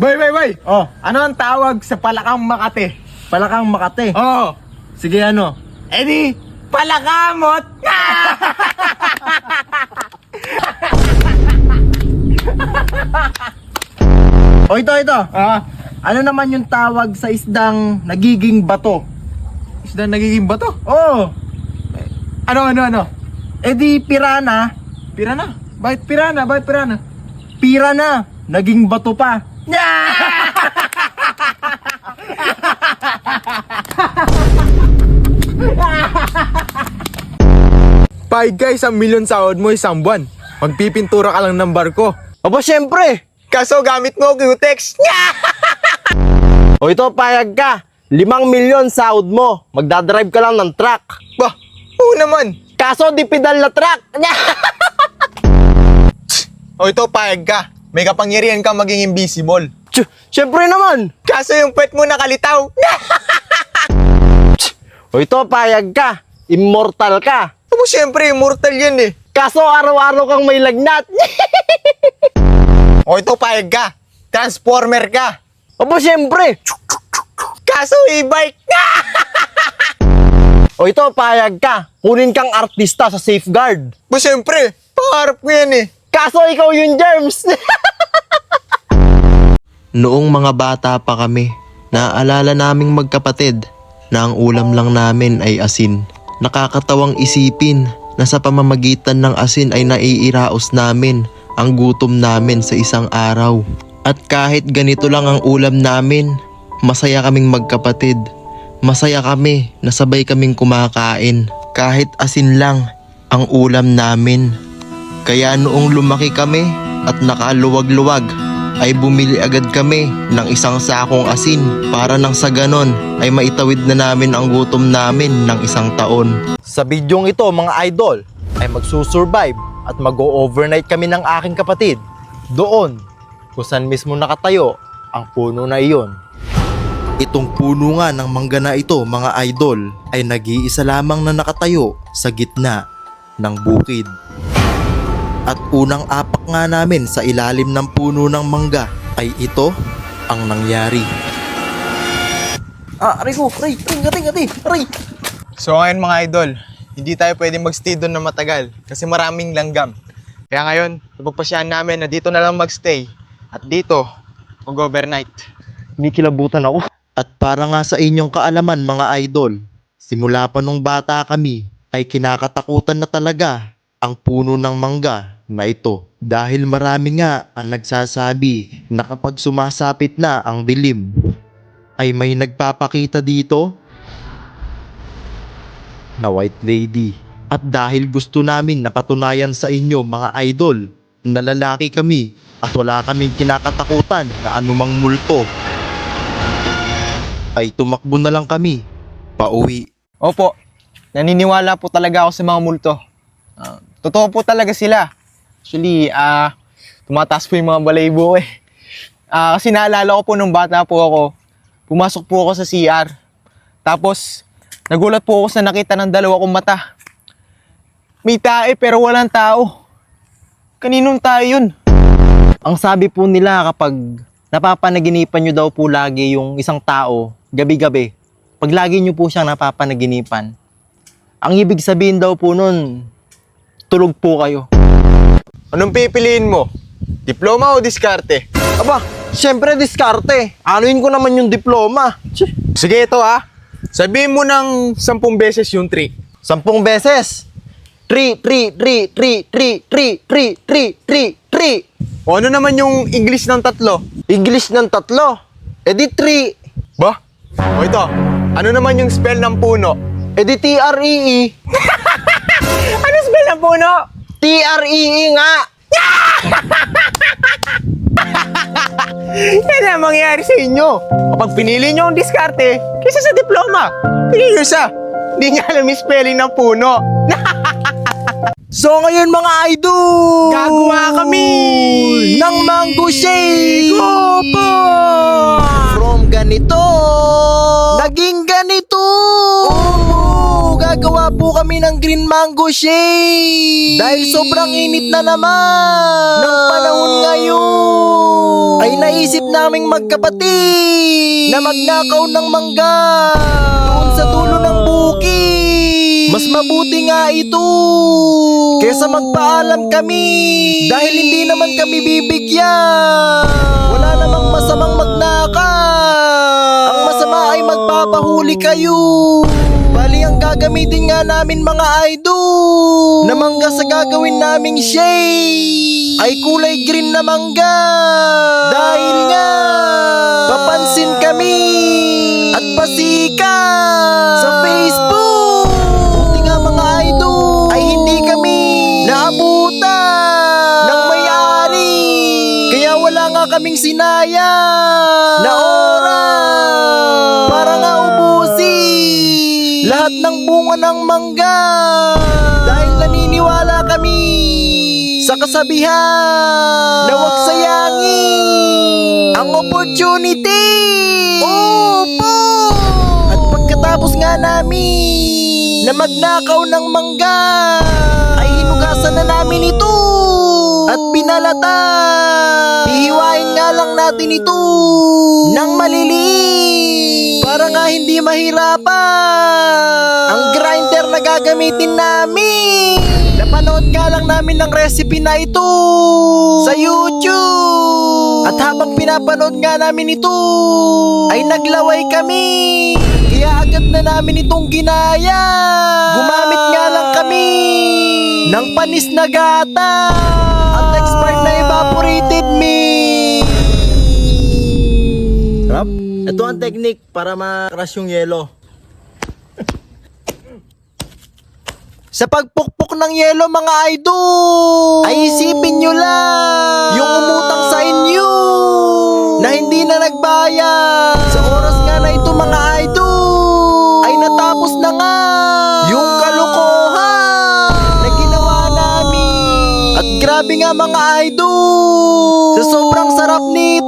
Boy! Oh, Ano ang tawag sa palakang Makati? Palakang Makati. Oo. Sige, ano? Edi, palakamot! O ito. Ah, Ano naman yung tawag sa isdang nagiging bato? isda nagiging bato. Oh, Ano? edi pirana. Pirana? Bakit pirana? Pira na, naging bato pa. Pahig ka, 1,000,000 sahod mo isang buwan. Magpipintura ka lang ng barko. Aba, syempre. Kaso gamit mo Q-Tex. O ito, payag ka. 5,000,000 sahod mo. Magdadrive ka lang ng truck. Bah, oo naman. Kaso di pedal na truck. O ito, pahig ka. May kapangyarihan ka maging invisible. Syempre naman. Kaso yung puwet mo nakalitaw. O ito, payag ka. Immortal ka. Abo, syempre, immortal yan eh. Kaso araw-araw kang may lagnat. O ito, pahig ka. Transformer ka. Aba, syempre. Kaso e-bike. O ito, payag ka. Kunin kang artista sa safeguard. Abo, syempre, pangarap ko yan eh. Kaso ikaw yung germs. Noong mga bata pa kami, naaalala naming magkapatid na ang ulam lang namin ay asin. Nakakatawang isipin na sa pamamagitan ng asin ay naiiraos namin ang gutom namin sa isang araw. At kahit ganito lang ang ulam namin, masaya kaming magkapatid. Masaya kami na sabay kaming kumakain kahit asin lang ang ulam namin. Kaya noong lumaki kami at nakaluwag-luwag ay bumili agad kami ng isang sakong asin para nang sa ganon ay maitawid na namin ang gutom namin ng isang taon. Sa bidyong ito, mga idol, ay magsusurvive at mag-overnight kami ng aking kapatid doon kung saan mismo nakatayo ang puno na iyon. Itong puno nga ng mangga na ito, mga idol, ay nag-iisa lamang na nakatayo sa gitna ng bukid. At unang apak nga namin sa ilalim ng puno ng mangga ay ito ang nangyari. Aray ko, aray. So ngayon mga idol, hindi tayo pwedeng magstay doon na matagal kasi maraming langgam. Kaya ngayon, napagpasyahan namin na dito na lang magstay at dito mag-overnight. Kinikilabutan ako. At para nga sa inyong kaalaman, mga idol, simula pa nung bata kami ay kinakatakutan na talaga ang puno ng mangga na ito. Dahil marami nga ang nagsasabi na kapag sumasapit na ang dilim ay may nagpapakita dito na white lady. At dahil gusto namin napatunayan sa inyo, mga idol, na lalaki kami at wala kaming kinakatakutan na anumang multo, ay tumakbo na lang kami pauwi. Opo, naniniwala po talaga ako sa mga multo. Totoo po talaga sila. Actually, tumataas po yung mga balaybo eh. Kasi naalala ko po nung bata po ako, pumasok po ako sa CR. Tapos, nagulat po ako sa nakita ng dalawa kong mata. May tae pero walang tao. Kaninong tae yun? Ang sabi po nila kapag napapanaginipan nyo daw po lagi yung isang tao, gabi-gabi, pag lagi nyo po siyang napapanaginipan, ang ibig sabihin daw po nun, tulog po kayo. Anong pipiliin mo? Diploma o diskarte? Aba, syempre diskarte. Anuin ko naman yung diploma. Sige ito sabihin mo ng 10 beses yung 3. 10 beses. 3. O ano naman yung English ng 3? English ng 3. Edi 3. Ba? O ito, ano naman yung spell ng puno? Edi TREE. Ano spell ng puno? TREE nga. Yan ang mangyayari sa inyo. Kapag pinili nyo ang diskarte, kaysa sa diploma. Pinili nyo sa, hindi niya alam yung spelling ng puno. So ngayon mga idol, Gagawa kami ng mango shake. Opo! From ganito, naging ganito. Gagawa po kami ng green mango shake. Dahil sobrang init na naman ng panahon ngayon, ay naisip naming magkapatid na magnakaw ng mangga doon sa dulo ng bukid. Mas mabuti nga ito kesa magpaalam kami, dahil hindi naman kami bibigyan. Wala namang masamang magnakaw, ang masama ay magpapahuli kayo. Bali ang gagamitin nga namin mga idol na mangga sa gagawin naming shake ay kulay green na mangga. Dahil nga papansin kami at pasikat sa Facebook. Buti nga mga idol ay hindi kami naabutan ng may-ari, kaya wala nga kaming sinayang na oras para nga ubusin lahat ng bunga ng mangga. Dahil naniniwala kami sa kasabihan na huwag sayangin ang opportunity. Opo! At pagkatapos nga namin na magnakaw ng mangga, ay hinugasan na namin ito at binalatan. Hihiwain nga lang natin ito ng maliliit para nga hindi mahirapan ang grinder na gagamitin namin. Napanood nga lang namin ng recipe na ito sa YouTube, at habang pinapanood nga namin ito ay naglaway kami. Kaya agad na namin itong ginaya. Gumamit nga lang kami ng panis na gata at expired na evaporated milk. Rap, ito ang technique para ma-crush yung yelo. Sa pagpukpok ng yelo mga idol, ay isipin nyo lang yung umutang sa inyo na hindi na nagbayad. Sa oras nga na ito mga idol, ay natapos na nga yung kalokohan na ginawa namin. At grabe nga mga idol, sa sobrang sarap nito,